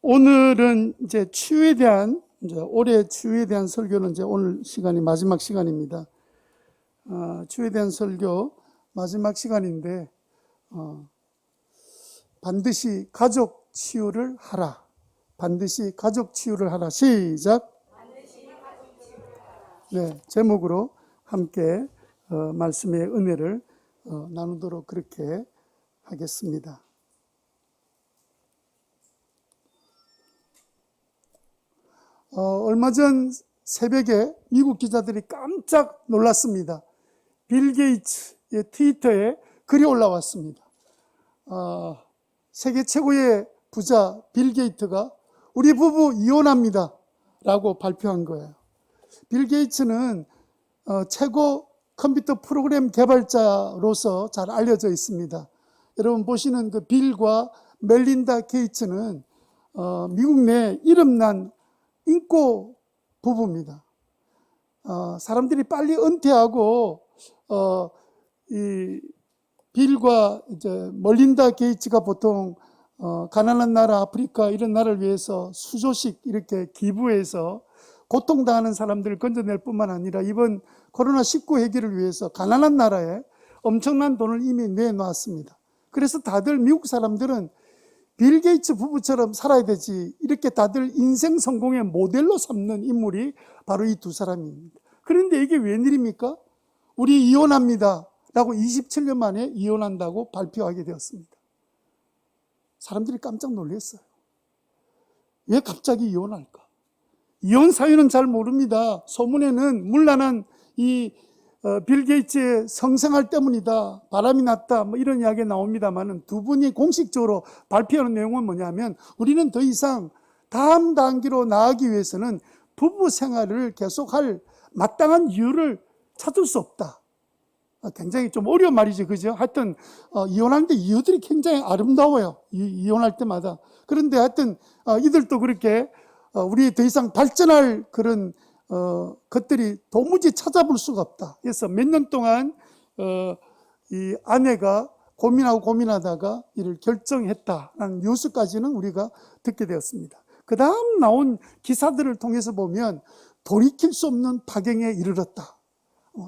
오늘은 이제 치유에 대한, 올해 치유에 대한 설교는 이제 오늘 시간이 마지막 시간입니다. 치유에 대한 설교 마지막 시간인데, 반드시 가족 치유를 하라. 반드시 가족 치유를 하라. 시작. 네, 제목으로 함께 말씀의 은혜를 나누도록 그렇게 하겠습니다. 얼마 전 새벽에 미국 기자들이 깜짝 놀랐습니다. 빌 게이츠의 트위터에 글이 올라왔습니다. 세계 최고의 부자 빌 게이츠가 우리 부부 이혼합니다 라고 발표한 거예요. 빌 게이츠는 최고 컴퓨터 프로그램 개발자로서 잘 알려져 있습니다. 여러분 보시는 그 빌과 멜린다 게이츠는 미국 내 이름난 인고 부부입니다. 사람들이 빨리 은퇴하고 이 빌과 이제 멀린다 게이츠가 보통 가난한 나라 아프리카 이런 나라를 위해서 수조씩 이렇게 기부해서 고통당하는 사람들을 건져낼 뿐만 아니라 이번 코로나19 해결을 위해서 가난한 나라에 엄청난 돈을 이미 내놓았습니다. 그래서 다들 미국 사람들은 빌 게이츠 부부처럼 살아야 되지, 이렇게 다들 인생 성공의 모델로 삼는 인물이 바로 이 두 사람입니다. 그런데 이게 웬일입니까? 우리 이혼합니다 라고 27년 만에 이혼한다고 발표하게 되었습니다. 사람들이 깜짝 놀랐어요. 왜 갑자기 이혼할까? 이혼 사유는 잘 모릅니다. 소문에는 문란한 빌 게이츠의 성생활 때문이다, 바람이 났다, 뭐 이런 이야기가 나옵니다만은 두 분이 공식적으로 발표하는 내용은 뭐냐면 우리는 더 이상 다음 단계로 나아가기 위해서는 부부 생활을 계속할 마땅한 이유를 찾을 수 없다. 굉장히 좀 어려운 말이죠, 그죠? 하여튼 이혼하는데 이유들이 굉장히 아름다워요. 이혼할 때마다. 그런데 하여튼 이들도 그렇게 우리 더 이상 발전할 그런 것들이 도무지 찾아볼 수가 없다. 그래서 몇 년 동안 이 아내가 고민하다가 이를 결정했다라는 뉴스까지는 우리가 듣게 되었습니다. 그 다음 나온 기사들을 통해서 보면 돌이킬 수 없는 파경에 이르렀다.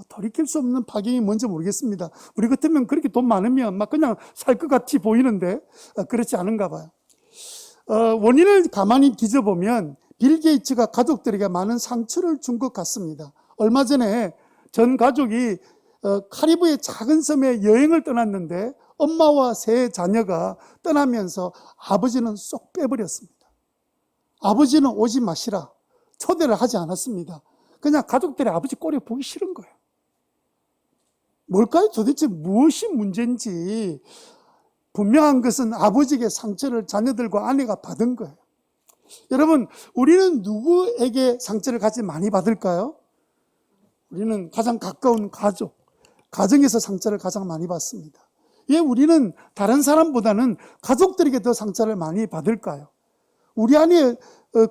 돌이킬 수 없는 파경이 뭔지 모르겠습니다. 우리 같으면 그렇게 돈 많으면 막 그냥 살 것 같이 보이는데 그렇지 않은가 봐요. 원인을 가만히 뒤져보면 빌 게이츠가 가족들에게 많은 상처를 준 것 같습니다. 얼마 전에 전 가족이 카리브의 작은 섬에 여행을 떠났는데 엄마와 세 자녀가 떠나면서 아버지는 쏙 빼버렸습니다. 아버지는 오지 마시라 초대를 하지 않았습니다. 그냥 가족들이 아버지 꼴이 보기 싫은 거예요. 뭘까요? 도대체 무엇이 문제인지 분명한 것은 아버지에게 상처를 자녀들과 아내가 받은 거예요. 여러분, 우리는 누구에게 상처를 가장 많이 받을까요? 우리는 가장 가까운 가정에서 상처를 가장 많이 받습니다. 왜 우리는 다른 사람보다는 가족들에게 더 상처를 많이 받을까요? 우리 안에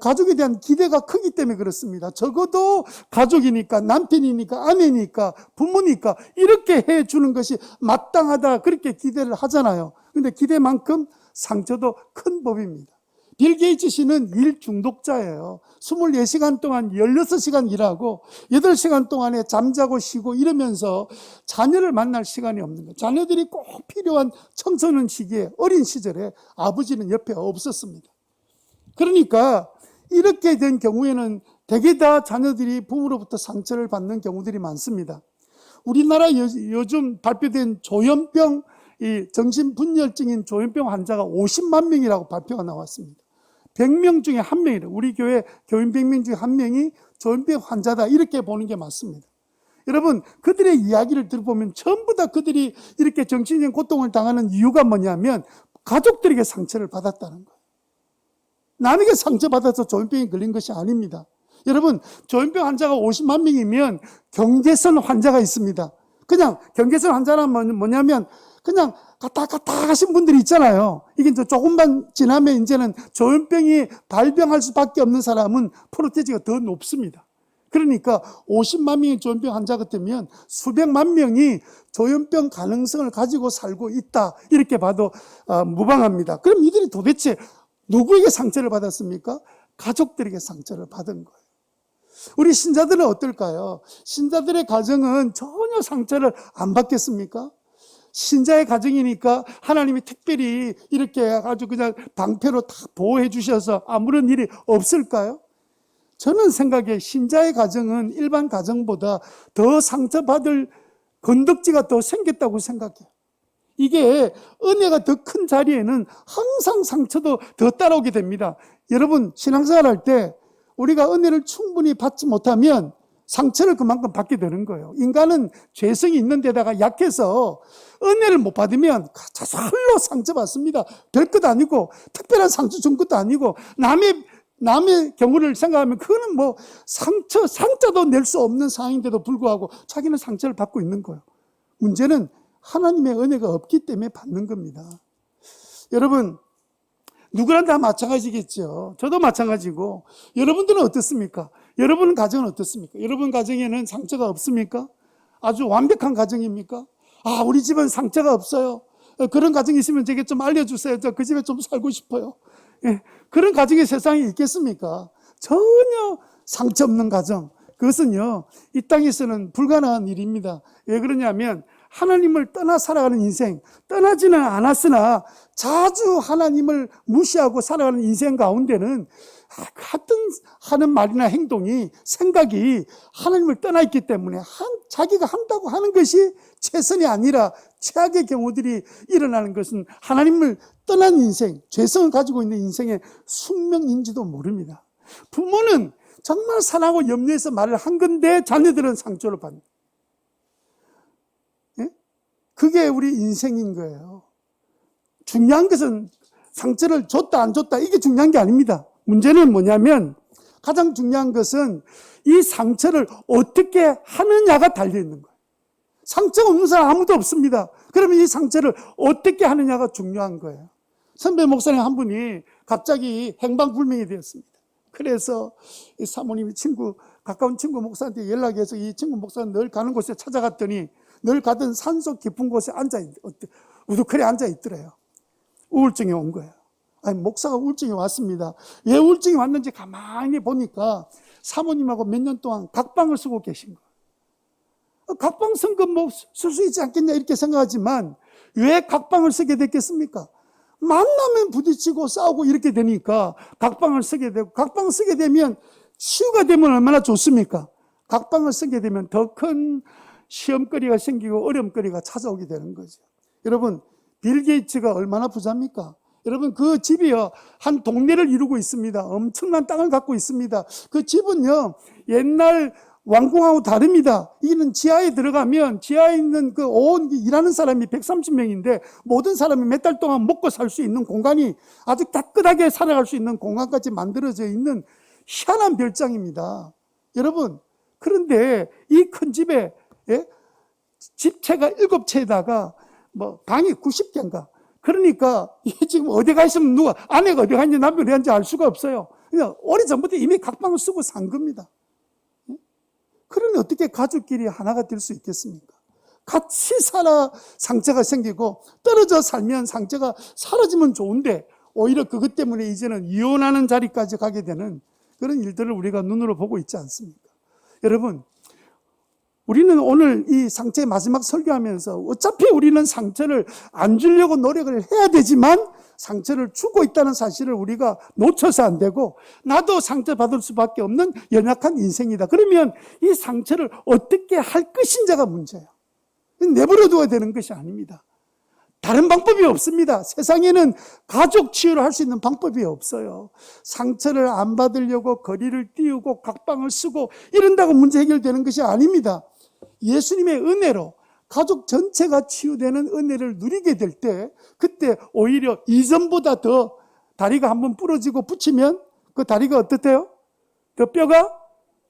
가족에 대한 기대가 크기 때문에 그렇습니다. 적어도 가족이니까, 남편이니까, 아내니까, 부모니까 이렇게 해주는 것이 마땅하다, 그렇게 기대를 하잖아요. 그런데 기대만큼 상처도 큰 법입니다. 빌 게이츠 씨는 일 중독자예요. 24시간 동안 16시간 일하고 8시간 동안에 잠자고 쉬고 이러면서 자녀를 만날 시간이 없는 거예요. 자녀들이 꼭 필요한 청소년 시기에, 어린 시절에 아버지는 옆에 없었습니다. 그러니까 이렇게 된 경우에는 대개 다 자녀들이 부모로부터 상처를 받는 경우들이 많습니다. 우리나라 요즘 발표된 조현병, 이 정신분열증인 조현병 환자가 50만 명이라고 발표가 나왔습니다. 100명 중에 1명이래요. 우리 교회 교인 100명 중에 1명이 조현병 환자다, 이렇게 보는 게 맞습니다. 여러분, 그들의 이야기를 들어보면 전부 다 그들이 이렇게 정신적인 고통을 당하는 이유가 뭐냐면 가족들에게 상처를 받았다는 거예요. 남에게 상처받아서 조현병이 걸린 것이 아닙니다. 여러분, 조현병 환자가 50만 명이면 경계선 환자가 있습니다. 그냥 경계선 환자는 뭐냐면 그냥 갔다 가신 분들이 있잖아요. 이게 이제 조금만 지나면 이제는 조현병이 발병할 수밖에 없는 사람은 프로테지가 더 높습니다. 그러니까 50만 명의 조현병 환자 같으면 수백만 명이 조현병 가능성을 가지고 살고 있다, 이렇게 봐도 무방합니다. 그럼 이들이 도대체 누구에게 상처를 받았습니까? 가족들에게 상처를 받은 거예요. 우리 신자들은 어떨까요? 신자들의 가정은 전혀 상처를 안 받겠습니까? 신자의 가정이니까 하나님이 특별히 이렇게 아주 그냥 방패로 다 보호해 주셔서 아무런 일이 없을까요? 저는 생각에 신자의 가정은 일반 가정보다 더 상처받을 건덕지가 더 생겼다고 생각해요. 이게 은혜가 더 큰 자리에는 항상 상처도 더 따라오게 됩니다. 여러분, 신앙생활 할 때 우리가 은혜를 충분히 받지 못하면 상처를 그만큼 받게 되는 거예요. 인간은 죄성이 있는 데다가 약해서 은혜를 못 받으면 자살로 상처받습니다. 별것 아니고 특별한 상처 준 것도 아니고 남의 경우를 생각하면 그거는 뭐 상처도 낼 수 없는 상황인데도 불구하고 자기는 상처를 받고 있는 거예요. 문제는 하나님의 은혜가 없기 때문에 받는 겁니다. 여러분, 누구나 다 마찬가지겠죠. 저도 마찬가지고. 여러분들은 어떻습니까? 여러분 가정은 어떻습니까? 여러분 가정에는 상처가 없습니까? 아주 완벽한 가정입니까? 아, 우리 집은 상처가 없어요. 그런 가정이 있으면 제게 좀 알려주세요. 저 그 집에 좀 살고 싶어요. 예, 그런 가정이 세상에 있겠습니까? 전혀 상처 없는 가정. 그것은요, 이 땅에서는 불가능한 일입니다. 왜 그러냐면 하나님을 떠나 살아가는 인생, 떠나지는 않았으나 자주 하나님을 무시하고 살아가는 인생 가운데는 같은 하는 말이나 행동이, 생각이 하나님을 떠나 있기 때문에 자기가 한다고 하는 것이 최선이 아니라 최악의 경우들이 일어나는 것은 하나님을 떠난 인생, 죄성을 가지고 있는 인생의 숙명인지도 모릅니다. 부모는 정말 사랑하고 염려해서 말을 한 건데 자녀들은 상처를 받는, 그게 우리 인생인 거예요. 중요한 것은 상처를 줬다 안 줬다 이게 중요한 게 아닙니다. 문제는 뭐냐면 가장 중요한 것은 이 상처를 어떻게 하느냐가 달려있는 거예요. 상처가 없는 사람 아무도 없습니다. 그러면 이 상처를 어떻게 하느냐가 중요한 거예요. 선배 목사님 한 분이 갑자기 행방불명이 되었습니다. 그래서 이 사모님이 가까운 친구 목사한테 연락해서 이 친구 목사는 늘 가는 곳에 찾아갔더니 늘 가던 산속 깊은 곳에 우두커니 앉아있더래요. 우울증이 온 거예요. 아니, 목사가 우울증이 왔습니다. 왜 우울증이 왔는지 가만히 보니까 사모님하고 몇 년 동안 각방을 쓰고 계신 거예요. 각방 쓴 건 뭐 쓸 수 있지 않겠냐 이렇게 생각하지만 왜 각방을 쓰게 됐겠습니까? 만나면 부딪히고 싸우고 이렇게 되니까 각방을 쓰게 되고, 각방 쓰게 되면 치유가 되면 얼마나 좋습니까? 각방을 쓰게 되면 더 큰 시험거리가 생기고 어려움거리가 찾아오게 되는 거죠. 여러분, 빌 게이츠가 얼마나 부자입니까? 여러분, 그 집이요, 한 동네를 이루고 있습니다. 엄청난 땅을 갖고 있습니다. 그 집은요, 옛날 왕궁하고 다릅니다. 이는 지하에 들어가면 지하에 있는 그 온 일하는 사람이 130명인데 모든 사람이 몇 달 동안 먹고 살 수 있는 공간이 아주 깨끗하게 살아갈 수 있는 공간까지 만들어져 있는 희한한 별장입니다. 여러분, 그런데 이 큰 집에 집채가 7채에다가 뭐 방이 90개인가. 그러니까 지금 어디 가 있으면 누가 아내가 어디 갔는지 남편이 어디 갔는지 알 수가 없어요. 그냥 오래전부터 이미 각방을 쓰고 산 겁니다. 그러니 어떻게 가족끼리 하나가 될 수 있겠습니까? 같이 살아 상처가 생기고 떨어져 살면 상처가 사라지면 좋은데 오히려 그것 때문에 이제는 이혼하는 자리까지 가게 되는 그런 일들을 우리가 눈으로 보고 있지 않습니까? 여러분, 우리는 오늘 이 상처의 마지막 설교하면서 어차피 우리는 상처를 안 주려고 노력을 해야 되지만 상처를 주고 있다는 사실을 우리가 놓쳐서 안 되고 나도 상처받을 수밖에 없는 연약한 인생이다. 그러면 이 상처를 어떻게 할 것인지가 문제예요. 내버려 둬야 되는 것이 아닙니다. 다른 방법이 없습니다. 세상에는 가족 치유를 할 수 있는 방법이 없어요. 상처를 안 받으려고 거리를 띄우고 각방을 쓰고 이런다고 문제 해결되는 것이 아닙니다. 예수님의 은혜로 가족 전체가 치유되는 은혜를 누리게 될 때 그때 오히려 이전보다 더 다리가 한번 부러지고 붙이면 그 다리가 어떻대요? 그 뼈가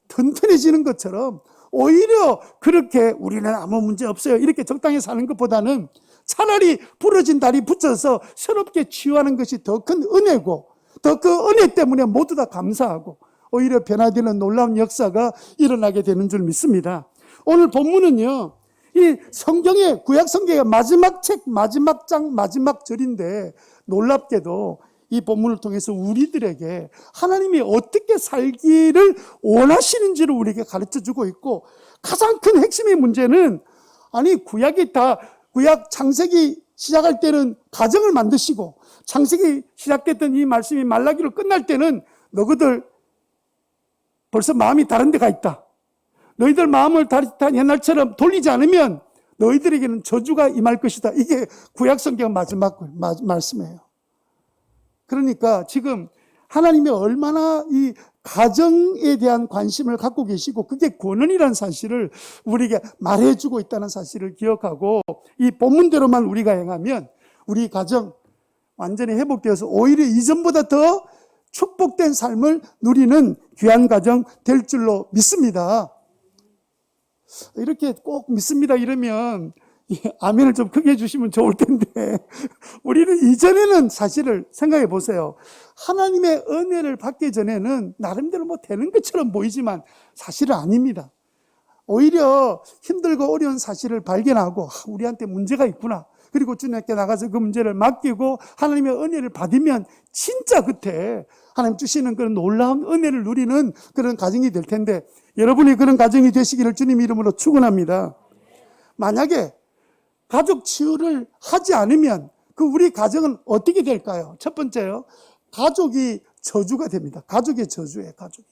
튼튼해지는 것처럼 오히려 그렇게 우리는 아무 문제 없어요 이렇게 적당히 사는 것보다는 차라리 부러진 다리 붙여서 새롭게 치유하는 것이 더 큰 은혜고 더 그 은혜 때문에 모두 다 감사하고 오히려 변화되는 놀라운 역사가 일어나게 되는 줄 믿습니다. 오늘 본문은요, 이 성경의 구약 성경의 마지막 책, 마지막 장, 마지막 절인데 놀랍게도 이 본문을 통해서 우리들에게 하나님이 어떻게 살기를 원하시는지를 우리에게 가르쳐 주고 있고, 가장 큰 핵심의 문제는, 아니 구약 창세기 시작할 때는 가정을 만드시고, 창세기 시작됐던 이 말씀이 말라기로 끝날 때는 너희들 벌써 마음이 다른 데 가 있다. 너희들 마음을 다른 옛날처럼 돌리지 않으면 너희들에게는 저주가 임할 것이다. 이게 구약 성경 마지막 말씀이에요. 그러니까 지금 하나님이 얼마나 이 가정에 대한 관심을 갖고 계시고, 그게 권한이라는 사실을 우리에게 말해주고 있다는 사실을 기억하고, 이 본문대로만 우리가 행하면 우리 가정 완전히 회복되어서 오히려 이전보다 더 축복된 삶을 누리는 귀한 가정 될 줄로 믿습니다. 이렇게 꼭 믿습니다 이러면 아멘을 좀 크게 해주시면 좋을 텐데, 우리는 이전에는 사실을 생각해 보세요. 하나님의 은혜를 받기 전에는 나름대로 뭐 되는 것처럼 보이지만 사실은 아닙니다. 오히려 힘들고 어려운 사실을 발견하고 우리한테 문제가 있구나, 그리고 주님께 나가서 그 문제를 맡기고 하나님의 은혜를 받으면 진짜 그때 하나님 주시는 그런 놀라운 은혜를 누리는 그런 가정이 될 텐데, 여러분이 그런 가정이 되시기를 주님 이름으로 축원합니다. 만약에 가족 치유를 하지 않으면 그 우리 가정은 어떻게 될까요? 첫 번째요, 가족이 저주가 됩니다. 가족의 저주예요. 가족이.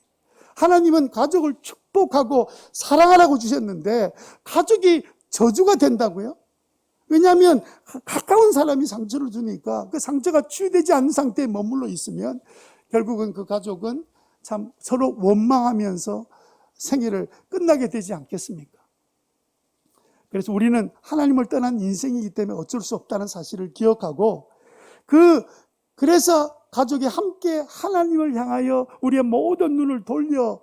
하나님은 가족을 축복하고 사랑하라고 주셨는데 가족이 저주가 된다고요? 왜냐하면 가까운 사람이 상처를 주니까 그 상처가 치유되지 않는 상태에 머물러 있으면 결국은 그 가족은 참 서로 원망하면서 생애를 끝나게 되지 않겠습니까? 그래서 우리는 하나님을 떠난 인생이기 때문에 어쩔 수 없다는 사실을 기억하고, 그래서 가족이 함께 하나님을 향하여 우리의 모든 눈을 돌려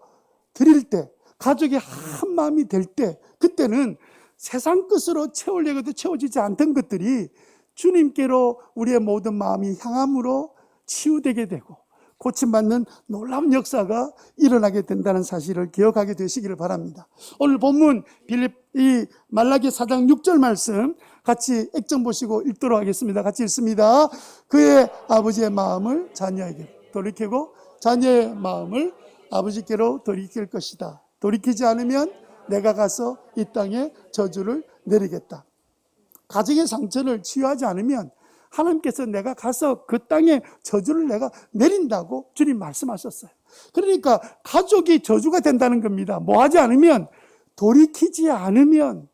드릴 때, 가족이 한 마음이 될 때, 그때는 세상 것으로 채우려고 해도 채워지지 않던 것들이 주님께로 우리의 모든 마음이 향함으로 치유되게 되고 고침받는 놀라운 역사가 일어나게 된다는 사실을 기억하게 되시기를 바랍니다. 오늘 본문 이 말라기 4장 6절 말씀 같이 액정 보시고 읽도록 하겠습니다. 같이 읽습니다. 그의 아버지의 마음을 자녀에게 돌이키고 자녀의 마음을 아버지께로 돌이킬 것이다. 돌이키지 않으면 내가 가서 이 땅에 저주를 내리겠다. 가정의 상처를 치유하지 않으면 하나님께서 내가 가서 그 땅에 저주를 내가 내린다고 주님 말씀하셨어요. 그러니까 가족이 저주가 된다는 겁니다. 뭐 하지 않으면, 돌이키지 않으면,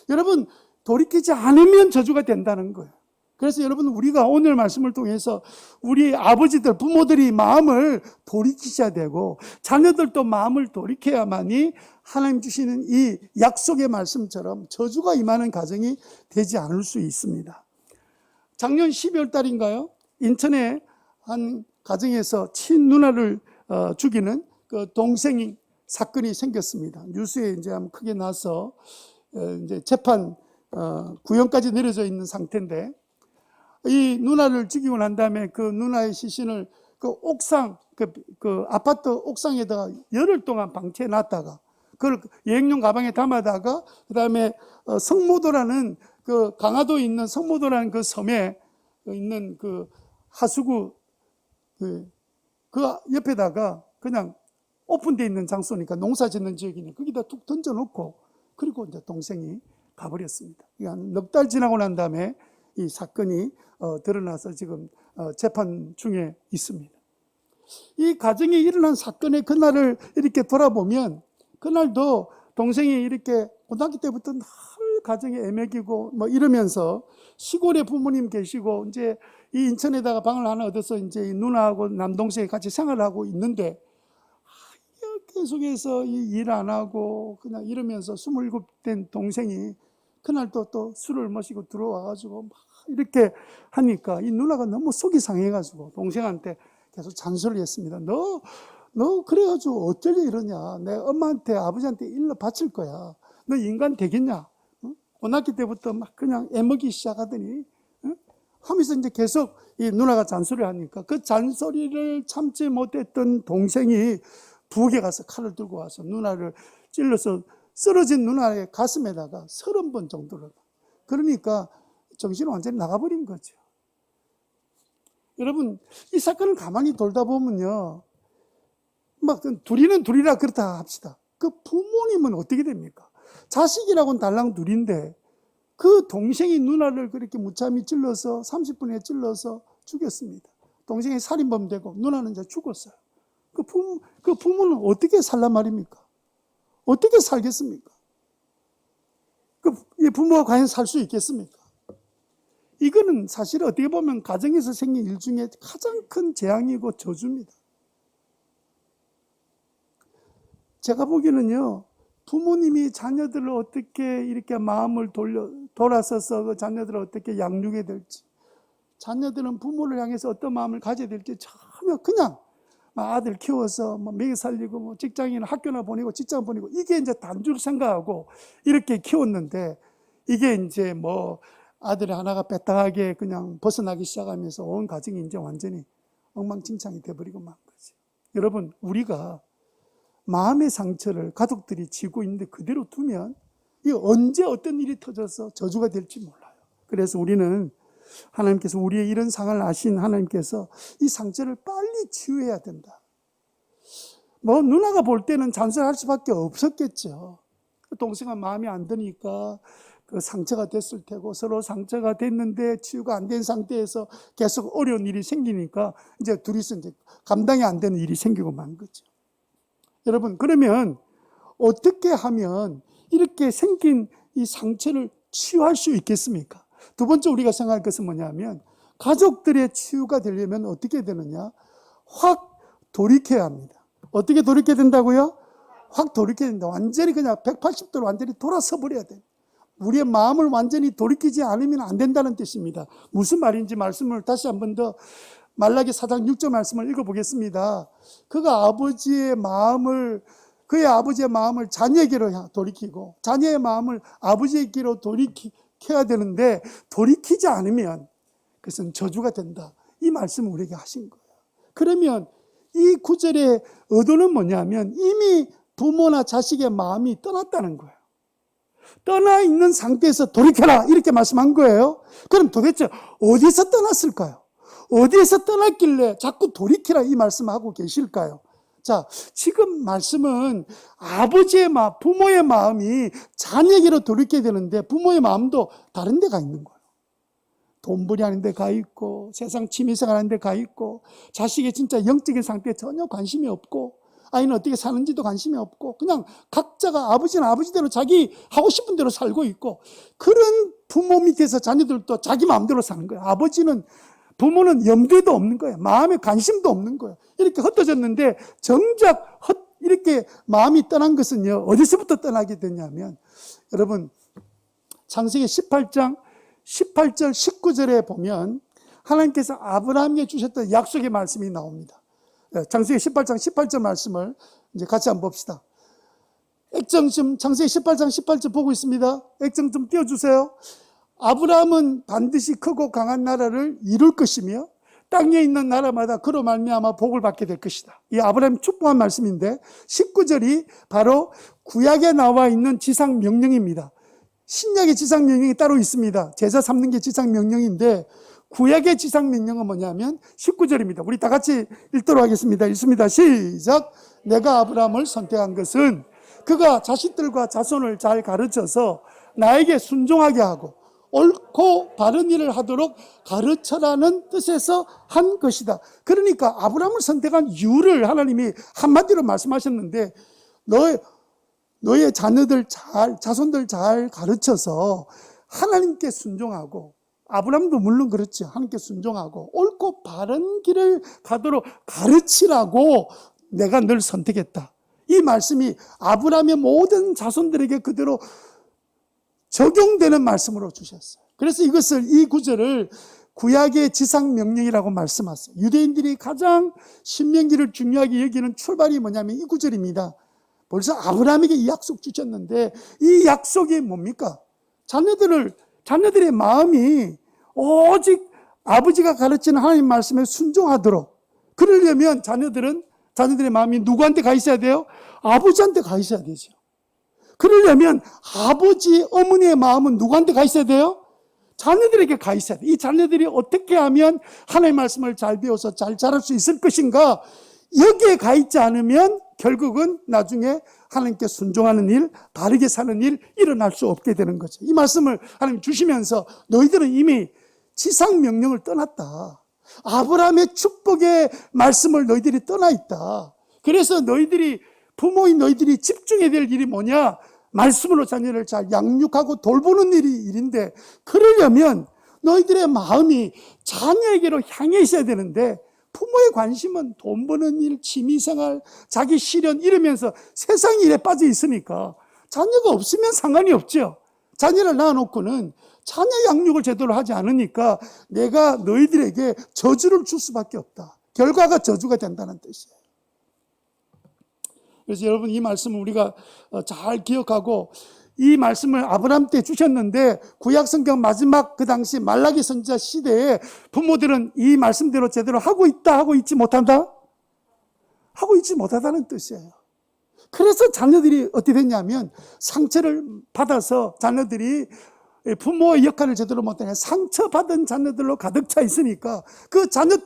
여러분 돌이키지 않으면 저주가 된다는 거예요. 그래서 여러분, 우리가 오늘 말씀을 통해서 우리 아버지들, 부모들이 마음을 돌이키셔야 되고 자녀들도 마음을 돌이켜야만이 하나님 주시는 이 약속의 말씀처럼 저주가 임하는 가정이 되지 않을 수 있습니다. 작년 12월 달인가요? 인천의 한 가정에서 친누나를 죽이는 그 동생이 사건이 생겼습니다. 뉴스에 이제 한번 크게 나서 이제 재판 구형까지 내려져 있는 상태인데, 이 누나를 죽이고 난 다음에 그 누나의 시신을 그 옥상, 그 아파트 옥상에다가 열흘 동안 방치해 놨다가 그걸 여행용 가방에 담아다가 그 다음에 성모도라는 그 강화도에 있는 성모도라는 그 섬에 있는 그 하수구 그 옆에다가 그냥 오픈되어 있는 장소니까 농사 짓는 지역이니 거기다 툭 던져놓고 그리고 이제 동생이 가버렸습니다. 한 넉 달 지나고 난 다음에 이 사건이 드러나서 지금 재판 중에 있습니다. 이 가정에 일어난 사건의 그날을 이렇게 돌아보면, 그날도 동생이 이렇게 고등학교 때부터 늘 가정에 애매기고 뭐 이러면서 시골에 부모님 계시고 이제 이 인천에다가 방을 하나 얻어서 이제 누나하고 남동생이 같이 생활하고 있는데, 계속해서 일 안 하고 그냥 이러면서 27된 동생이 그날 또 술을 마시고 들어와가지고 막 이렇게 하니까 이 누나가 너무 속이 상해가지고 동생한테 계속 잔소리를 했습니다. 너 그래가지고 어쩌려 이러냐. 내 엄마한테 아버지한테 일러 바칠 거야. 너 인간 되겠냐. 고등학교 때부터 막 그냥 애먹이 시작하더니 하면서 이제 계속 이 누나가 잔소리를 하니까 그 잔소리를 참지 못했던 동생이 부엌에 가서 칼을 들고 와서 누나를 찔러서 쓰러진 누나의 가슴에다가 30번 정도를. 그러니까 정신이 완전히 나가버린 거죠. 여러분, 이 사건을 가만히 돌다 보면요, 막 둘이는 둘이라 그렇다 합시다. 그 부모님은 어떻게 됩니까? 자식이라고는 달랑 둘인데 그 동생이 누나를 그렇게 무참히 찔러서 30분에 찔러서 죽였습니다. 동생이 살인범 되고 누나는 이제 죽었어요. 그 부모는 어떻게 살란 말입니까? 어떻게 살겠습니까? 이 부모가 과연 살 수 있겠습니까? 이거는 사실 어떻게 보면 가정에서 생긴 일 중에 가장 큰 재앙이고 저주입니다. 제가 보기에는요, 부모님이 자녀들을 어떻게 이렇게 마음을 돌아서서 그 자녀들을 어떻게 양육해야 될지, 자녀들은 부모를 향해서 어떤 마음을 가져야 될지 전혀 그냥 아들 키워서 먹여 살리고 직장이나 학교나 보내고 직장 보내고 이게 이제 단줄 생각하고 이렇게 키웠는데 이게 이제 아들이 하나가 뺏당하게 그냥 벗어나기 시작하면서 온 가정이 이제 완전히 엉망진창이 돼버리고 만 거지. 여러분, 우리가 마음의 상처를 가족들이 지고 있는데 그대로 두면 이 언제 어떤 일이 터져서 저주가 될지 몰라요. 그래서 우리는 하나님께서 우리의 이런 상을 아신 하나님께서 이 상처를 빨리 치유해야 된다. 누나가 볼 때는 잔소리할 수밖에 없었겠죠. 동생은 마음이 안 드니까 그 상처가 됐을 테고 서로 상처가 됐는데 치유가 안 된 상태에서 계속 어려운 일이 생기니까 이제 둘이서 이제 감당이 안 되는 일이 생기고 만 거죠. 여러분, 그러면 어떻게 하면 이렇게 생긴 이 상처를 치유할 수 있겠습니까? 두 번째 우리가 생각할 것은 뭐냐면 가족들의 치유가 되려면 어떻게 되느냐? 확 돌이켜야 합니다. 어떻게 돌이켜야 된다고요? 확 돌이켜야 된다. 완전히 그냥 180도로 완전히 돌아서 버려야 돼요. 우리의 마음을 완전히 돌이키지 않으면 안 된다는 뜻입니다. 무슨 말인지 말씀을 다시 한 번 더 말라기 4장 6절 말씀을 읽어보겠습니다. 그의 아버지의 마음을 자녀에게로 돌이키고 자녀의 마음을 아버지에게로 돌이켜야 되는데 돌이키지 않으면 그것은 저주가 된다. 이 말씀을 우리에게 하신 거예요. 그러면 이 구절의 의도는 뭐냐면 이미 부모나 자식의 마음이 떠났다는 거예요. 떠나 있는 상태에서 돌이켜라 이렇게 말씀한 거예요. 그럼 도대체 어디서 떠났을까요? 어디에서 떠났길래 자꾸 돌이키라 이 말씀하고 계실까요? 자, 지금 말씀은 부모의 마음이 자녀에게로 돌이켜야 되는데 부모의 마음도 다른 데 가 있는 거예요. 돈벌이 하는 데 가 있고 세상 취미생활 하는 데 가 있고 자식의 진짜 영적인 상태에 전혀 관심이 없고 아이는 어떻게 사는지도 관심이 없고 그냥 각자가 아버지는 아버지대로 자기 하고 싶은 대로 살고 있고 그런 부모 밑에서 자녀들도 자기 마음대로 사는 거예요. 부모는 염두에도 없는 거예요. 마음에 관심도 없는 거예요. 이렇게 흩어졌는데 정작 이렇게 마음이 떠난 것은요. 어디서부터 떠나게 되냐면 여러분 창세기 18장 18절 19절에 보면 하나님께서 아브라함에게 주셨던 약속의 말씀이 나옵니다. 창세기 18장 18절 말씀을 이제 같이 한번 봅시다. 액정 좀 창세기 18장 18절 보고 있습니다. 액정 좀 띄워주세요. 아브라함은 반드시 크고 강한 나라를 이룰 것이며 땅에 있는 나라마다 그로 말미암아 복을 받게 될 것이다. 이 아브라함이 축복한 말씀인데 19절이 바로 구약에 나와 있는 지상 명령입니다. 신약의 지상 명령이 따로 있습니다. 제사 삼는 게 지상 명령인데 구약의 지상 명령은 뭐냐면 19절입니다. 우리 다 같이 읽도록 하겠습니다. 읽습니다. 시작. 내가 아브라함을 선택한 것은 그가 자식들과 자손을 잘 가르쳐서 나에게 순종하게 하고 옳고 바른 일을 하도록 가르쳐라는 뜻에서 한 것이다. 그러니까 아브라함을 선택한 이유를 하나님이 한마디로 말씀하셨는데 너의 자손들 잘 가르쳐서 하나님께 순종하고 아브라함도 물론 그렇죠. 하나님께 순종하고 옳고 바른 길을 가도록 가르치라고 내가 널 선택했다. 이 말씀이 아브라함의 모든 자손들에게 그대로 적용되는 말씀으로 주셨어요. 그래서 이 구절을 구약의 지상명령이라고 말씀하세요. 유대인들이 가장 신명기를 중요하게 여기는 출발이 뭐냐면 이 구절입니다. 벌써 아브라함에게 이 약속 주셨는데 이 약속이 뭡니까? 자녀들의 마음이 오직 아버지가 가르치는 하나님 말씀에 순종하도록 그러려면 자녀들의 마음이 누구한테 가 있어야 돼요? 아버지한테 가 있어야 되죠. 그러려면 아버지, 어머니의 마음은 누구한테 가 있어야 돼요? 자녀들에게 가 있어야 돼. 이 자녀들이 어떻게 하면 하나님의 말씀을 잘 배워서 잘 자랄 수 있을 것인가, 여기에 가 있지 않으면 결국은 나중에 하나님께 순종하는 일, 바르게 사는 일 일어날 수 없게 되는 거죠. 이 말씀을 하나님 주시면서 너희들은 이미 지상 명령을 떠났다. 아브라함의 축복의 말씀을 너희들이 떠나 있다. 그래서 너희들이, 부모인 너희들이 집중해야 될 일이 뭐냐? 말씀으로 자녀를 잘 양육하고 돌보는 일인데, 그러려면 너희들의 마음이 자녀에게로 향해 있어야 되는데, 부모의 관심은 돈 버는 일, 취미생활, 자기 실현 이러면서 세상 일에 빠져 있으니까 자녀가 없으면 상관이 없죠. 자녀를 낳아놓고는 자녀 양육을 제대로 하지 않으니까 내가 너희들에게 저주를 줄 수밖에 없다. 결과가 저주가 된다는 뜻이에요. 그래서 여러분, 이 말씀을 우리가 잘 기억하고, 이 말씀을 아브라함 때 주셨는데 구약성경 마지막 그 당시 말라기 선지자 시대에 부모들은 이 말씀대로 제대로 하고 있다, 하고 있지 못한다? 하고 있지 못하다는 뜻이에요. 그래서 자녀들이 어떻게 됐냐면 상처를 받아서 자녀들이 부모의 역할을 제대로 못하냐, 상처받은 자녀들로 가득 차 있으니까 그 자녀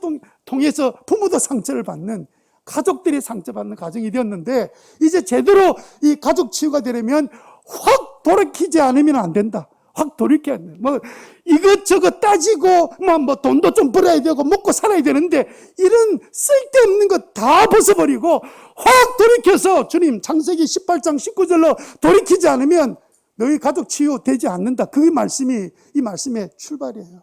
통해서 부모도 상처를 받는, 가족들이 상처받는 가정이 되었는데, 이제 제대로 이 가족 치유가 되려면 확 돌이키지 않으면 안 된다. 확 돌이켜야 돼. 뭐 이것저것 따지고 뭐 돈도 좀 벌어야 되고 먹고 살아야 되는데, 이런 쓸데없는 거 다 벗어버리고 확 돌이켜서, 주님 창세기 18장 19절로 돌이키지 않으면 너희 가족 치유되지 않는다. 그게 말씀이, 이 말씀의 출발이에요.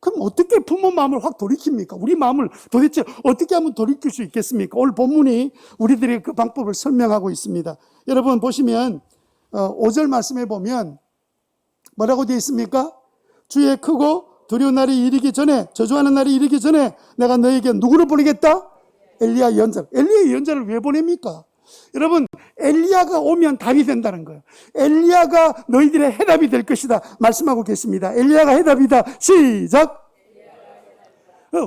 그럼 어떻게 부모 마음을 확 돌이킵니까? 우리 마음을 도대체 어떻게 하면 돌이킬 수 있겠습니까? 오늘 본문이 우리들의 그 방법을 설명하고 있습니다. 여러분 보시면 5절 말씀에 보면 뭐라고 되어 있습니까? 주의 크고 두려운 날이 이르기 전에, 저주하는 날이 이르기 전에 내가 너에게 누구를 보내겠다? 엘리야 예언자. 엘리야 예언자를 왜 보냅니까? 여러분, 엘리야가 오면 답이 된다는 거예요. 엘리야가 너희들의 해답이 될 것이다 말씀하고 계십니다. 엘리야가 해답이다. 시작.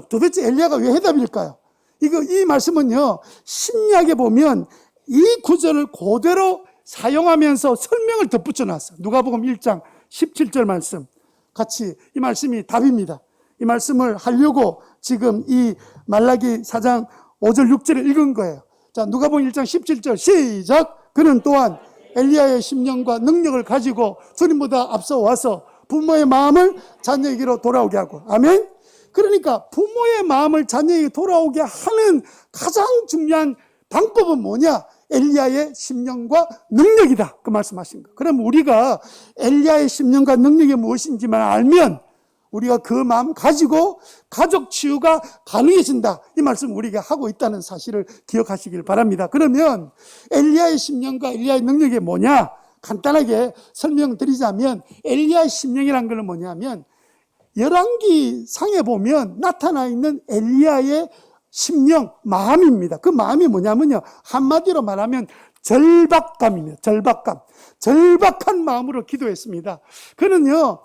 도대체 엘리야가 왜 해답일까요? 이 말씀은요, 신약에 보면 이 구절을 그대로 사용하면서 설명을 덧붙여 놨어요. 누가복음 1장 17절 말씀 같이, 이 말씀이 답입니다. 이 말씀을 하려고 지금 이 말라기 4장 5절 6절을 읽은 거예요. 자, 누가복음 1장 17절 시작. 그는 또한 엘리야의 심령과 능력을 가지고 주님보다 앞서 와서 부모의 마음을 자녀에게로 돌아오게 하고. 아멘. 그러니까 부모의 마음을 자녀에게 돌아오게 하는 가장 중요한 방법은 뭐냐? 엘리야의 심령과 능력이다. 그 말씀하신 거. 그럼 우리가 엘리야의 심령과 능력이 무엇인지만 알면 우리가 그 마음 가지고 가족 치유가 가능해진다. 이 말씀 우리에게 하고 있다는 사실을 기억하시길 바랍니다. 그러면 엘리야의 심령과 엘리야의 능력이 뭐냐? 간단하게 설명드리자면, 엘리야의 심령이란 건 뭐냐면, 열왕기 상에 보면 나타나 있는 엘리야의 심령, 마음입니다. 그 마음이 뭐냐면요, 한마디로 말하면 절박감입니다. 절박감. 절박한 마음으로 기도했습니다. 그는요,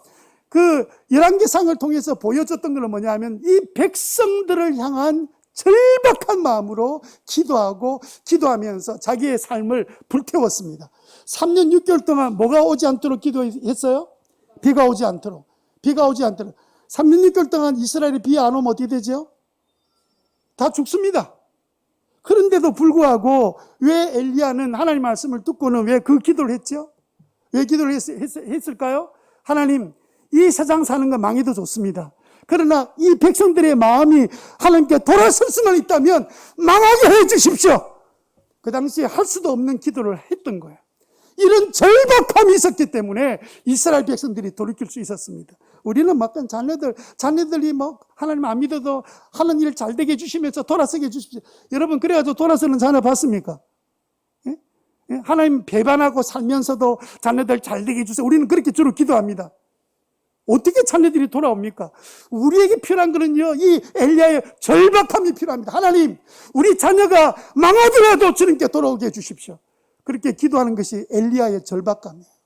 그 열왕기상을 통해서 보여줬던 건 뭐냐면, 이 백성들을 향한 절박한 마음으로 기도하면서 자기의 삶을 불태웠습니다. 3년 6개월 동안 뭐가 오지 않도록 기도했어요? 비가 오지 않도록. 3년 6개월 동안 이스라엘이 비 안 오면 어떻게 되죠? 다 죽습니다. 그런데도 불구하고 왜 엘리야는 하나님 말씀을 듣고는 왜 그 기도를 했죠? 왜 기도를 했을까요? 하나님, 이 세상 사는 건 망해도 좋습니다. 그러나 이 백성들의 마음이 하나님께 돌아설 수만 있다면 망하게 해 주십시오. 그 당시에 할 수도 없는 기도를 했던 거예요. 이런 절박함이 있었기 때문에 이스라엘 백성들이 돌이킬 수 있었습니다. 우리는 막 자녀들이 뭐 하나님 안 믿어도 하는 일 잘 되게 해주시면서 돌아서게 해주십시오. 여러분, 그래가지고 돌아서는 자녀 봤습니까? 예? 예? 하나님 배반하고 살면서도 자녀들 잘 되게 해주세요. 우리는 그렇게 주로 기도합니다. 어떻게 자녀들이 돌아옵니까? 우리에게 필요한 거는요, 이 엘리야의 절박함이 필요합니다. 하나님, 우리 자녀가 망하더라도 주님께 돌아오게 해주십시오. 그렇게 기도하는 것이 엘리야의 절박감이에요.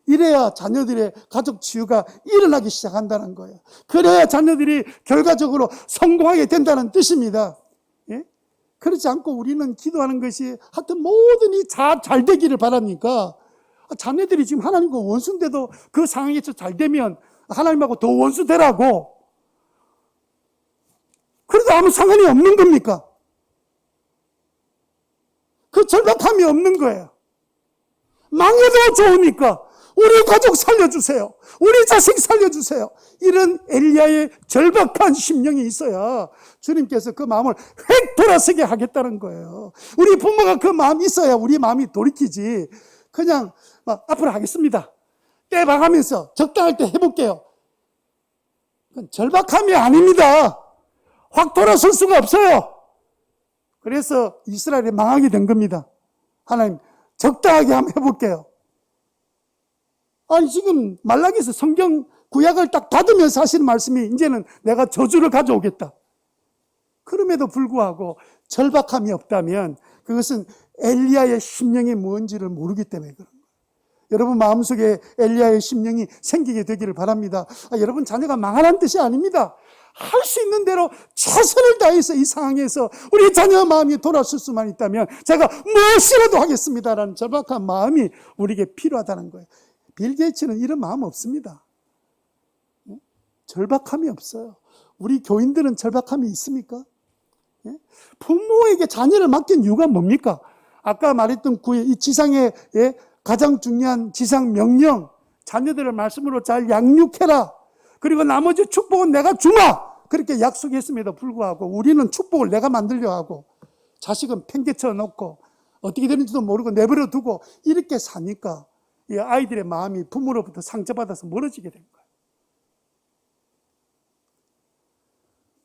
이래야 자녀들의 가족 치유가 일어나기 시작한다는 거예요. 그래야 자녀들이 결과적으로 성공하게 된다는 뜻입니다. 예? 그렇지 않고 우리는 기도하는 것이 하여튼 모든 이 잘 되기를 바라니까 자녀들이 지금 하나님과 원수인데도 그 상황에서 잘 되면 하나님하고 더 원수 되라고. 그래도 아무 상관이 없는 겁니까? 그 절박함이 없는 거예요. 망해도 좋으니까 우리 가족 살려주세요. 우리 자식 살려주세요. 이런 엘리야의 절박한 심령이 있어야 주님께서 그 마음을 획 돌아서게 하겠다는 거예요. 우리 부모가 그 마음이 있어야 우리 마음이 돌이키지. 그냥 막 앞으로 하겠습니다. 때 봐가면서 적당할 때 해볼게요. 그건 절박함이 아닙니다. 확 돌아설 수가 없어요. 그래서 이스라엘이 망하게 된 겁니다. 하나님 적당하게 한번 해볼게요. 아니 지금 말라기에서 성경 구약을 딱 닫으면서 하시는 말씀이 이제는 내가 저주를 가져오겠다. 그럼에도 불구하고 절박함이 없다면 그것은 엘리야의 심령이 뭔지를 모르기 때문에 그런 거예요. 여러분 마음속에 엘리야의 심령이 생기게 되기를 바랍니다. 여러분 자녀가 망하라는 뜻이 아닙니다. 할 수 있는 대로 최선을 다해서 이 상황에서 우리 자녀 마음이 돌아설 수만 있다면 제가 무엇이라도 하겠습니다라는 절박한 마음이 우리에게 필요하다는 거예요. 빌 게이츠는 이런 마음 없습니다. 절박함이 없어요. 우리 교인들은 절박함이 있습니까? 부모에게 자녀를 맡긴 이유가 뭡니까? 아까 말했던 이 지상의 가장 중요한 지상 명령, 자녀들을 말씀으로 잘 양육해라. 그리고 나머지 축복은 내가 주마. 그렇게 약속했음에도 불구하고 우리는 축복을 내가 만들려 하고 자식은 팽개쳐 놓고 어떻게 되는지도 모르고 내버려 두고 이렇게 사니까 이 아이들의 마음이 부모로부터 상처받아서 멀어지게 된 거예요.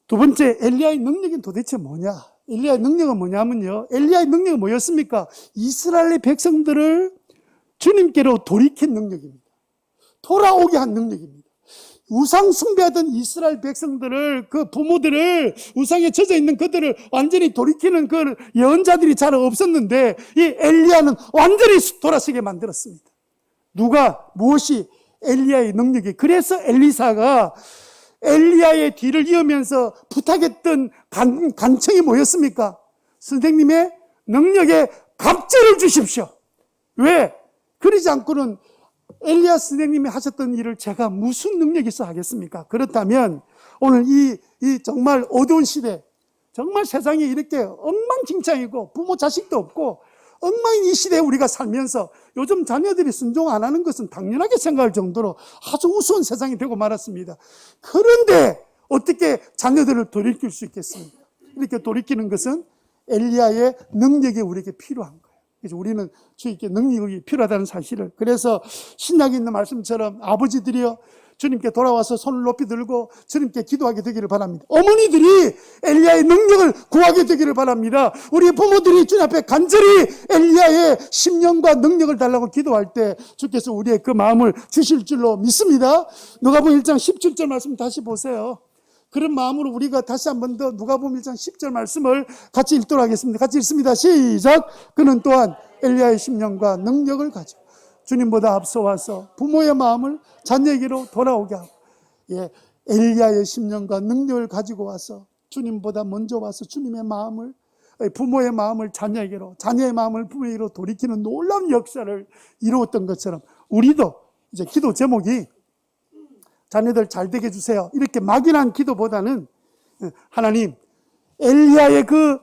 두 번째, 엘리야의 능력은 도대체 뭐냐? 엘리야의 능력은 뭐냐면요. 엘리야의 능력은 뭐였습니까? 이스라엘의 백성들을 주님께로 돌이킨 능력입니다. 돌아오게 한 능력입니다. 우상 숭배하던 이스라엘 백성들을, 그 부모들을, 우상에 젖어 있는 그들을 완전히 돌이키는 그 예언자들이 잘 없었는데 이 엘리야는 완전히 돌아서게 만들었습니다. 누가, 무엇이? 엘리야의 능력이. 그래서 엘리사가 엘리야의 뒤를 이으면서 부탁했던 간청이 뭐였습니까? 선생님의 능력에 갑절을 주십시오. 왜? 그러지 않고는 엘리야 선생님이 하셨던 일을 제가 무슨 능력이 있어 하겠습니까? 그렇다면 오늘 이 정말 어두운 시대, 정말 세상이 이렇게 엉망진창이고 부모 자식도 없고 엉망인 이 시대에 우리가 살면서 요즘 자녀들이 순종 안 하는 것은 당연하게 생각할 정도로 아주 우스운 세상이 되고 말았습니다. 그런데 어떻게 자녀들을 돌이킬 수 있겠습니까? 이렇게 돌이키는 것은 엘리야의 능력이 우리에게 필요한 거예요. 그래서 우리는 주님께 능력이 필요하다는 사실을, 그래서 신약에 있는 말씀처럼 아버지들이여 주님께 돌아와서 손을 높이 들고 주님께 기도하게 되기를 바랍니다. 어머니들이 엘리야의 능력을 구하게 되기를 바랍니다. 우리 부모들이 주님 앞에 간절히 엘리야의 심령과 능력을 달라고 기도할 때 주께서 우리의 그 마음을 주실 줄로 믿습니다. 누가복음 1장 17절 말씀 다시 보세요. 그런 마음으로 우리가 다시 한 번 더 누가복음 1장 10절 말씀을 같이 읽도록 하겠습니다. 같이 읽습니다. 시작. 그는 또한 엘리야의 심령과 능력을 가지고 주님보다 앞서와서 부모의 마음을 자녀에게로 돌아오게 하고, 엘리야의 심령과 능력을 가지고 와서 주님보다 먼저 와서 주님의 마음을, 부모의 마음을 자녀에게로, 자녀의 마음을 부모에게로 돌이키는 놀라운 역사를 이루었던 것처럼 우리도 이제 기도 제목이 자녀들 잘 되게 해주세요, 이렇게 막연한 기도보다는 하나님 엘리야의 그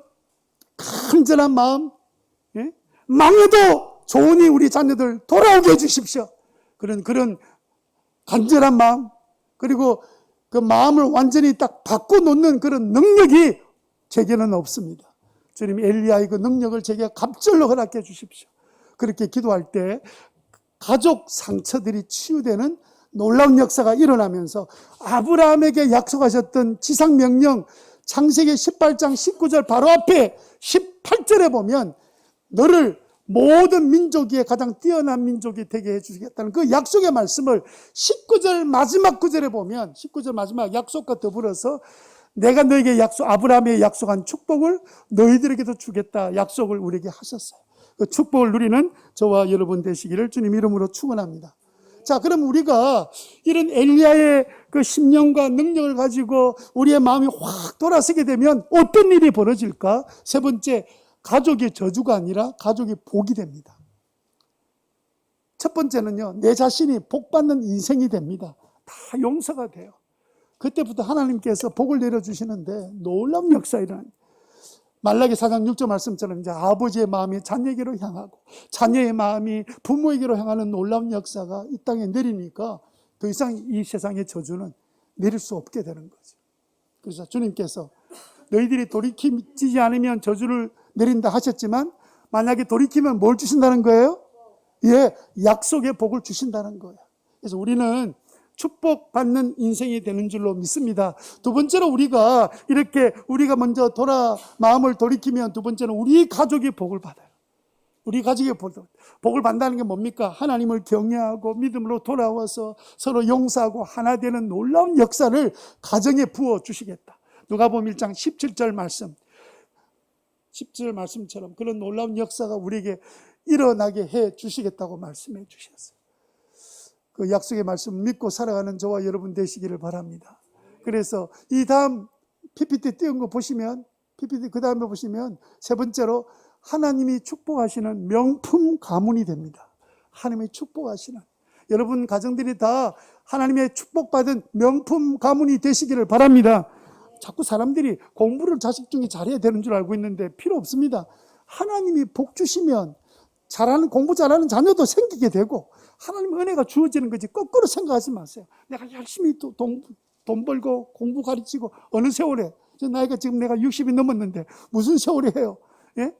간절한 마음, 망해도 좋으니 우리 자녀들 돌아오게 해주십시오. 그런 간절한 마음, 그리고 그 마음을 완전히 딱 바꿔놓는 그런 능력이 제게는 없습니다. 주님 엘리야의 그 능력을 제게 갑절로 허락해 주십시오. 그렇게 기도할 때 가족 상처들이 치유되는 놀라운 역사가 일어나면서 아브라함에게 약속하셨던 지상명령 창세기 18장 19절 바로 앞에 18절에 보면 너를 모든 민족 위에 가장 뛰어난 민족이 되게 해주시겠다는 그 약속의 말씀을 19절 마지막 구절에 보면 19절 마지막 약속과 더불어서 내가 너에게 아브라함에 약속한 축복을 너희들에게도 주겠다 약속을 우리에게 하셨어요. 그 축복을 누리는 저와 여러분 되시기를 주님 이름으로 축원합니다. 자, 그럼 우리가 이런 엘리야의 그 심령과 능력을 가지고 우리의 마음이 확 돌아서게 되면 어떤 일이 벌어질까? 세 번째, 가족이 저주가 아니라 가족이 복이 됩니다. 첫 번째는요, 내 자신이 복받는 인생이 됩니다. 다 용서가 돼요. 그때부터 하나님께서 복을 내려주시는데 놀라운 역사 일어나요. 말라기 4장 6절 말씀처럼 이제 아버지의 마음이 자녀에게로 향하고 자녀의 마음이 부모에게로 향하는 놀라운 역사가 이 땅에 내리니까 더 이상 이 세상의 저주는 내릴 수 없게 되는 거죠. 그래서 주님께서 너희들이 돌이키지 않으면 저주를 내린다 하셨지만 만약에 돌이키면 뭘 주신다는 거예요? 예, 약속의 복을 주신다는 거예요. 그래서 우리는 축복받는 인생이 되는 줄로 믿습니다. 두 번째로 우리가 먼저 마음을 돌이키면 두 번째는 우리 가족이 복을 받아요. 우리 가족이 복을 받는다는 게 뭡니까? 하나님을 경외하고 믿음으로 돌아와서 서로 용서하고 하나 되는 놀라운 역사를 가정에 부어주시겠다. 누가복음 1장 17절 말씀, 10절 말씀처럼 그런 놀라운 역사가 우리에게 일어나게 해 주시겠다고 말씀해 주셨어요. 그 약속의 말씀 믿고 살아가는 저와 여러분 되시기를 바랍니다. 그래서 이 다음 PPT 띄운 거 보시면, PPT 그 다음에 보시면 세 번째로 하나님이 축복하시는 명품 가문이 됩니다. 하나님이 축복하시는, 여러분 가정들이 다 하나님의 축복받은 명품 가문이 되시기를 바랍니다. 자꾸 사람들이 공부를 자식 중에 잘해야 되는 줄 알고 있는데 필요 없습니다. 하나님이 복 주시면 공부 잘하는 자녀도 생기게 되고 하나님의 은혜가 주어지는 거지 거꾸로 생각하지 마세요. 내가 열심히 돈 벌고 공부 가르치고 어느 세월에, 나이가 지금 내가 60이 넘었는데 무슨 세월에 해요? 예?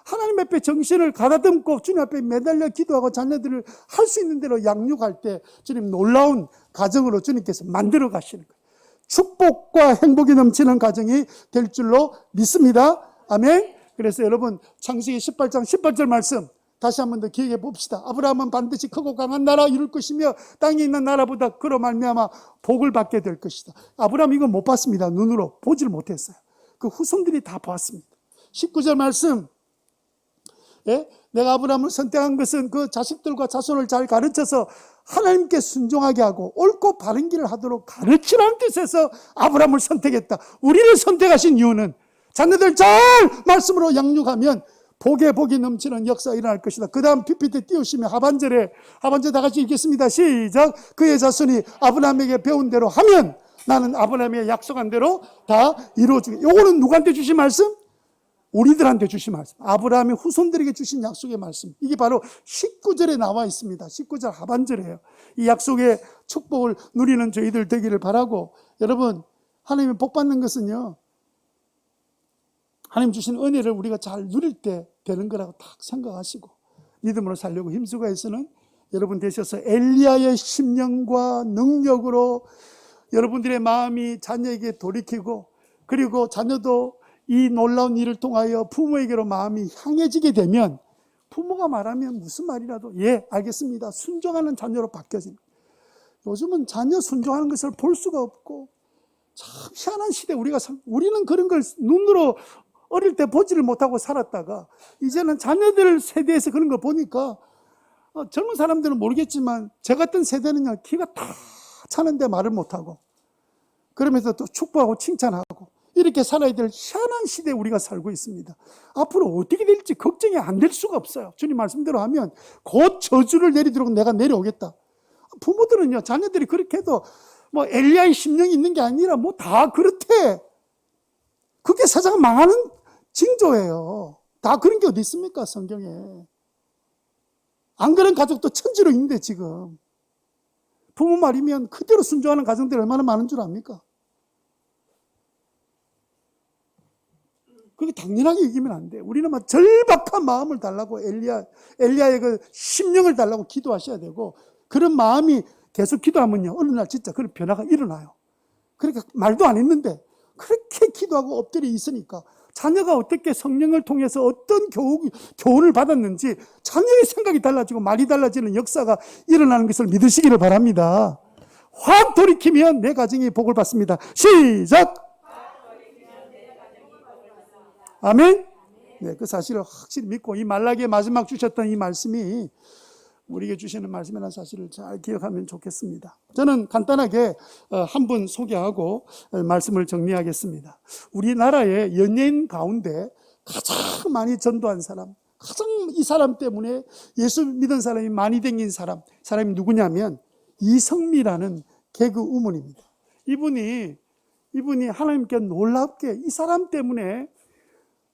하나님 앞에 정신을 가다듬고 주님 앞에 매달려 기도하고 자녀들을 할 수 있는 대로 양육할 때 주님 놀라운 가정으로 주님께서 만들어 가시는 거예요. 축복과 행복이 넘치는 가정이 될 줄로 믿습니다. 아멘. 그래서 여러분 창세기 18장 18절 말씀 다시 한 번 더 기억해 봅시다. 아브라함은 반드시 크고 강한 나라 이룰 것이며 땅에 있는 나라보다 그로 말미암아 복을 받게 될 것이다. 아브라함 이거 못 봤습니다. 눈으로 보지를 못했어요. 그 후손들이 다 보았습니다. 19절 말씀, 예? 내가 아브라함을 선택한 것은 그 자식들과 자손을 잘 가르쳐서 하나님께 순종하게 하고 옳고 바른 길을 하도록 가르치라는 뜻에서 아브라함을 선택했다. 우리를 선택하신 이유는 자녀들 잘 말씀으로 양육하면 복이 넘치는 역사가 일어날 것이다. 그 다음 PPT 띄우시면 하반절에 다 같이 읽겠습니다. 시작. 그의 자손이 아브라함에게 배운 대로 하면 나는 아브라함의 약속한 대로 다 이루어주게. 요거는 누구한테 주신 말씀? 우리들한테 주신 말씀. 아브라함의 후손들에게 주신 약속의 말씀. 이게 바로 19절에 나와 있습니다. 19절 하반절이에요. 이 약속의 축복을 누리는 저희들 되기를 바라고, 여러분 하나님의 복 받는 것은요, 하나님 주신 은혜를 우리가 잘 누릴 때 되는 거라고 딱 생각하시고 믿음으로 살려고 힘쓰고 해서는 여러분 되셔서 엘리야의 심령과 능력으로 여러분들의 마음이 자녀에게 돌이키고, 그리고 자녀도 이 놀라운 일을 통하여 부모에게로 마음이 향해지게 되면 부모가 말하면 무슨 말이라도 예 알겠습니다 순종하는 자녀로 바뀌어집니다. 요즘은 자녀 순종하는 것을 볼 수가 없고 참 희한한 시대 우리는 그런 걸 눈으로 어릴 때 보지를 못하고 살았다가 이제는 자녀들 세대에서 그런 거 보니까 젊은 사람들은 모르겠지만 저 같은 세대는요 기가 다 차는데 말을 못하고 그러면서 또 축복하고 칭찬하고 이렇게 살아야 될 희한한 시대에 우리가 살고 있습니다. 앞으로 어떻게 될지 걱정이 안 될 수가 없어요. 주님 말씀대로 하면 곧 저주를 내리도록 내가 내려오겠다. 부모들은요 자녀들이 그렇게 해도 뭐 엘리야의 심령이 있는 게 아니라 뭐 다 그렇대. 그게 세상 망하는 징조예요. 다 그런 게 어디 있습니까 성경에. 안 그런 가족도 천지로 있는데 지금 부모 말이면 그대로 순종하는 가정들이 얼마나 많은 줄 압니까? 그게 당연하게 이기면 안 돼. 우리는 막 절박한 마음을 달라고 엘리야의 그 심령을 달라고 기도하셔야 되고, 그런 마음이 계속 기도하면요 어느 날 진짜 그런 변화가 일어나요. 그러니까 말도 안 했는데 그렇게 기도하고 엎드려 있으니까 자녀가 어떻게 성령을 통해서 어떤 교훈을 받았는지 자녀의 생각이 달라지고 말이 달라지는 역사가 일어나는 것을 믿으시기를 바랍니다. 확 돌이키면 내 가정이 복을 받습니다. 시작! 아멘? 네, 그 사실을 확실히 믿고 이 말라기의 마지막 주셨던 이 말씀이 우리에게 주시는 말씀이라는 사실을 잘 기억하면 좋겠습니다. 저는 간단하게 한 분 소개하고 말씀을 정리하겠습니다. 우리나라의 연예인 가운데 가장 많이 전도한 사람, 가장 이 사람 때문에 예수 믿은 사람이 많이 댕긴 사람이 누구냐면 이성미라는 개그 우먼입니다. 이분이 하나님께 놀랍게 이 사람 때문에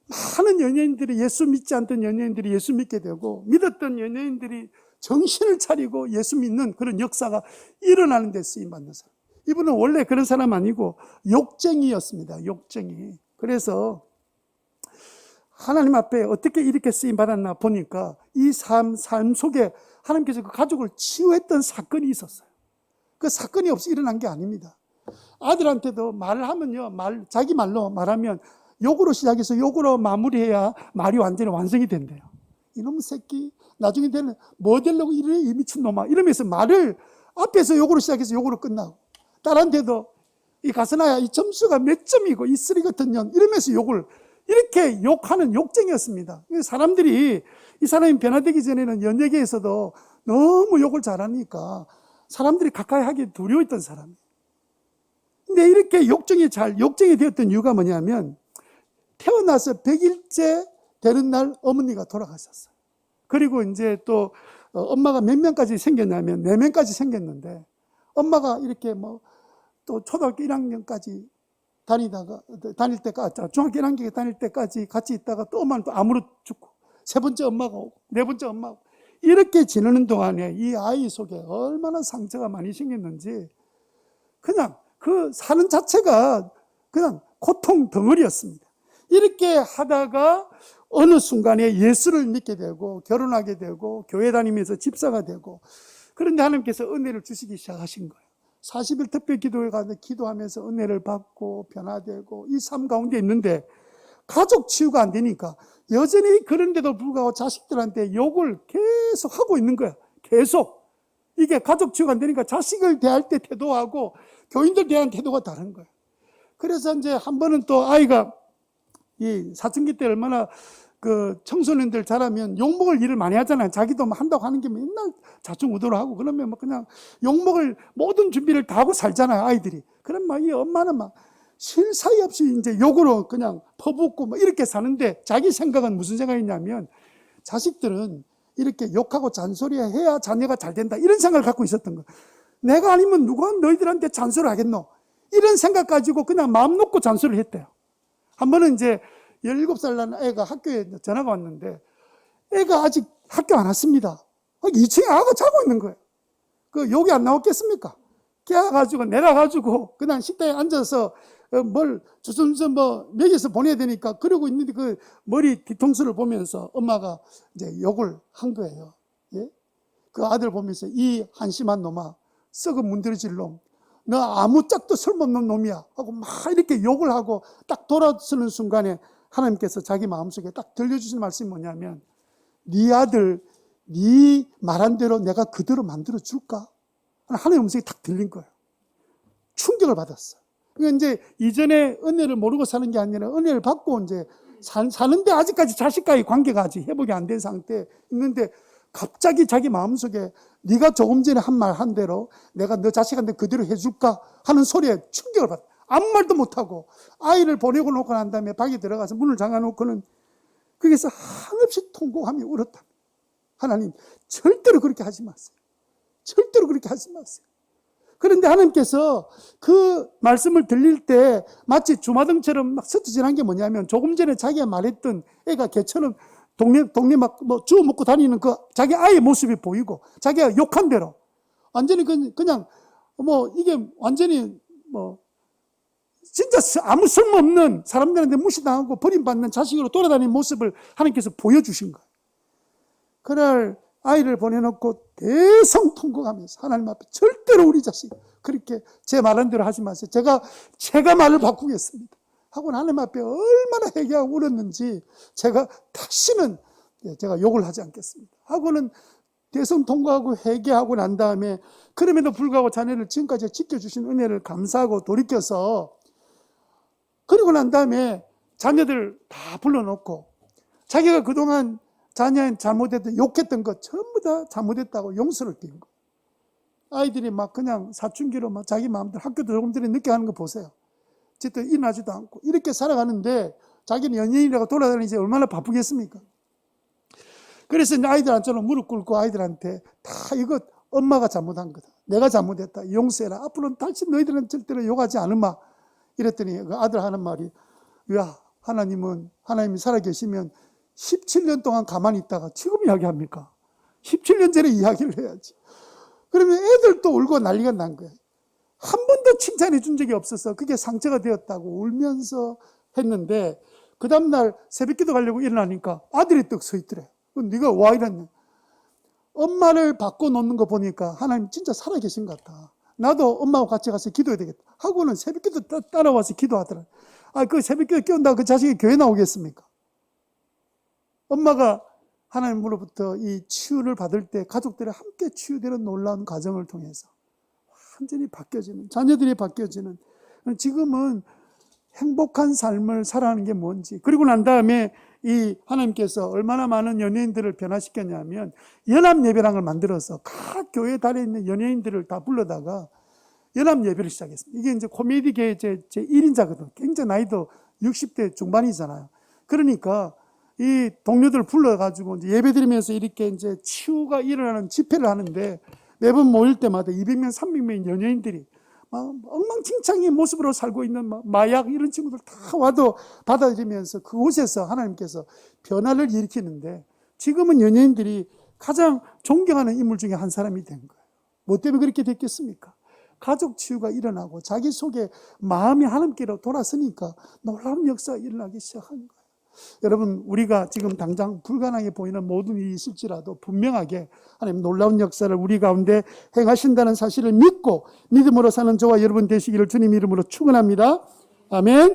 많은 연예인들이, 예수 믿지 않던 연예인들이 예수 믿게 되고, 믿었던 연예인들이 정신을 차리고 예수 믿는 그런 역사가 일어나는 데 쓰임받는 사람. 이분은 원래 그런 사람 아니고 욕쟁이였습니다. 욕쟁이. 그래서 하나님 앞에 어떻게 이렇게 쓰임받았나 보니까 이 삶 속에 하나님께서 그 가족을 치유했던 사건이 있었어요. 그 사건이 없이 일어난 게 아닙니다. 아들한테도 말을 하면요, 자기 말로 말하면 욕으로 시작해서 욕으로 마무리해야 말이 완전히 완성이 된대요. 이놈 새끼, 나중에 되는 뭐 되려고 이래, 이 미친놈아. 이러면서 말을 앞에서 욕으로 시작해서 욕으로 끝나고, 딸한테도 이 가스나야, 이 점수가 몇 점이고, 이 쓰레기 같은 년, 이러면서 욕을, 이렇게 욕하는 욕쟁이였습니다. 사람들이, 이 사람이 변화되기 전에는 연예계에서도 너무 욕을 잘하니까 사람들이 가까이 하기 두려워했던 사람이에요. 근데 이렇게 욕쟁이 되었던 이유가 뭐냐면, 태어나서 100일째 되는 날 어머니가 돌아가셨어요. 그리고 이제 또 엄마가 몇 명까지 생겼냐면 4명까지 생겼는데, 엄마가 이렇게 또 초등학교 1학년까지 다닐 때까지, 중학교 1학년 다닐 때까지 같이 있다가 또 엄마는 또 암으로 죽고, 3번째 엄마가 오고, 4번째 엄마가 오고, 이렇게 지내는 동안에 이 아이 속에 얼마나 상처가 많이 생겼는지, 그냥 그 사는 자체가 그냥 고통 덩어리였습니다. 이렇게 하다가 어느 순간에 예수를 믿게 되고, 결혼하게 되고, 교회 다니면서 집사가 되고, 그런데 하나님께서 은혜를 주시기 시작하신 거예요. 40일 특별 기도회 가서 기도하면서 은혜를 받고 변화되고 이 삶 가운데 있는데, 가족 치유가 안 되니까 여전히 그런데도 불구하고 자식들한테 욕을 계속 하고 있는 거야. 계속. 이게 가족 치유가 안 되니까 자식을 대할 때 태도하고 교인들 대한 태도가 다른 거야. 그래서 이제 한 번은 또 아이가 이 사춘기 때 얼마나 그 청소년들 자라면 욕먹을 일을 많이 하잖아요. 자기도 한다고 하는 게 맨날 좌충우돌 하고, 그러면 그냥 욕먹을 모든 준비를 다 하고 살잖아요, 아이들이. 그럼 이 엄마는 쉴 사이 없이 이제 욕으로 그냥 퍼붓고 이렇게 사는데, 자기 생각은 무슨 생각이냐면, 자식들은 이렇게 욕하고 잔소리해야 자녀가 잘 된다, 이런 생각을 갖고 있었던 거예요. 내가 아니면 누가 너희들한테 잔소리를 하겠노? 이런 생각 가지고 그냥 마음 놓고 잔소리를 했대요. 한 번은 이제 17살 난 애가 학교에 전화가 왔는데, 애가 아직 학교 안 왔습니다. 2층에 아가 자고 있는 거예요. 그 욕이 안 나왔겠습니까? 깨워가지고 내려가지고 그냥 식당에 앉아서 주섬주섬 먹여서 보내야 되니까 그러고 있는데, 그 머리 뒤통수를 보면서 엄마가 이제 욕을 한 거예요. 예? 그 아들 보면서, 이 한심한 놈아, 썩은 문드러질 놈, 너 아무 짝도 쓸모없는 놈이야 하고 막 이렇게 욕을 하고, 딱 돌아서는 순간에 하나님께서 자기 마음속에 딱 들려주신 말씀이 뭐냐면, 네 아들 네 말한 대로 내가 그대로 만들어 줄까? 하나님의 음성이 딱 들린 거예요. 충격을 받았어요. 그러니까 이제 이전에 은혜를 모르고 사는 게 아니라 은혜를 받고 이제 사는데, 아직까지 자식과의 관계가 아직 회복이 안 된 상태에 있는데, 갑자기 자기 마음속에 네가 조금 전에 한 말 한 대로 내가 너 자식한테 그대로 해줄까 하는 소리에 충격을 받아. 아무 말도 못하고 아이를 보내고 놓고 난 다음에 방에 들어가서 문을 잠가놓고는 거기서 한없이 통곡하며 울었다. 하나님, 절대로 그렇게 하지 마세요. 절대로 그렇게 하지 마세요. 그런데 하나님께서 그 말씀을 들릴 때 마치 주마등처럼 막 스쳐 지난 게 뭐냐면, 조금 전에 자기가 말했던 애가 개처럼 동네 막 주워 먹고 다니는 그 자기 아이의 모습이 보이고, 자기가 욕한 대로 완전히 그냥 이게 완전히 진짜 아무 쓸모없는, 사람들한테 무시당하고 버림받는 자식으로 돌아다니는 모습을 하나님께서 보여주신 거예요. 그날 아이를 보내놓고 대성통곡하면서 하나님 앞에, 절대로 우리 자식 그렇게 제 말한 대로 하지 마세요. 제가 말을 바꾸겠습니다 하고 하나님 앞에 얼마나 회개하고 울었는지, 다시는 제가 욕을 하지 않겠습니다 하고는 대성통곡하고 회개하고 난 다음에, 그럼에도 불구하고 자녀를 지금까지 지켜주신 은혜를 감사하고 돌이켜서, 그리고 난 다음에 자녀들 다 불러놓고 자기가 그동안 자녀는 잘못했던, 욕했던 것 전부 다 잘못했다고 용서를 띈 거예요. 아이들이 막 그냥 사춘기로 막 자기 마음대로 학교도 조금 전에 늦게 가는 거 보세요. 어쨌든 일어나지도 않고 이렇게 살아가는데, 자기는 연예인이라고 돌아다니지 얼마나 바쁘겠습니까? 그래서 이제 아이들한테는 무릎 꿇고 아이들한테 다 이거 엄마가 잘못한 거다. 내가 잘못했다. 용서해라. 앞으로는 다시 너희들은 절대로 욕하지 않으마. 이랬더니 그 아들 하는 말이, 야, 하나님이 살아계시면 17년 동안 가만히 있다가 지금 이야기합니까? 17년 전에 이야기를 해야지. 그러면 애들도 울고 난리가 난 거예요. 한 번도 칭찬해 준 적이 없어서 그게 상처가 되었다고 울면서 했는데, 그 다음날 새벽기도 가려고 일어나니까 아들이 떡 서 있더래. 네가 와 이랬냐. 엄마를 바꿔놓는 거 보니까 하나님 진짜 살아계신 것 같다. 나도 엄마하고 같이 가서 기도해야 되겠다 하고는 새벽기도 따라와서 기도하더라. 그 새벽기도 깨운다고 그 자식이 교회 나오겠습니까? 엄마가 하나님으로부터 이 치유를 받을 때 가족들이 함께 치유되는 놀라운 과정을 통해서 완전히 바뀌어지는, 자녀들이 바뀌어지는, 지금은 행복한 삶을 살아가는 게 뭔지. 그리고 난 다음에 이 하나님께서 얼마나 많은 연예인들을 변화시켰냐면 연합예배라는 걸 만들어서 각 교회 달에 있는 연예인들을 다 불러다가 연합예배를 시작했습니다. 이게 이제 코미디계의 제 1인자거든. 굉장히 나이도 60대 중반이잖아요. 그러니까 이 동료들 불러가지고 이제 예배드리면서 이렇게 이제 치유가 일어나는 집회를 하는데, 매번 모일 때마다 200명, 300명의 연예인들이 막 엉망진창의 모습으로 살고 있는 마약 이런 친구들 다 와도 받아들이면서 그곳에서 하나님께서 변화를 일으키는데, 지금은 연예인들이 가장 존경하는 인물 중에 한 사람이 된 거예요. 뭐 때문에 그렇게 됐겠습니까? 가족 치유가 일어나고 자기 속에 마음이 하나님께로 돌아서니까 놀라운 역사가 일어나기 시작한 거예요. 여러분, 우리가 지금 당장 불가능해 보이는 모든 일이 있을지라도 분명하게 하나님 놀라운 역사를 우리 가운데 행하신다는 사실을 믿고 믿음으로 사는 저와 여러분 되시기를 주님 이름으로 축원합니다. 아멘.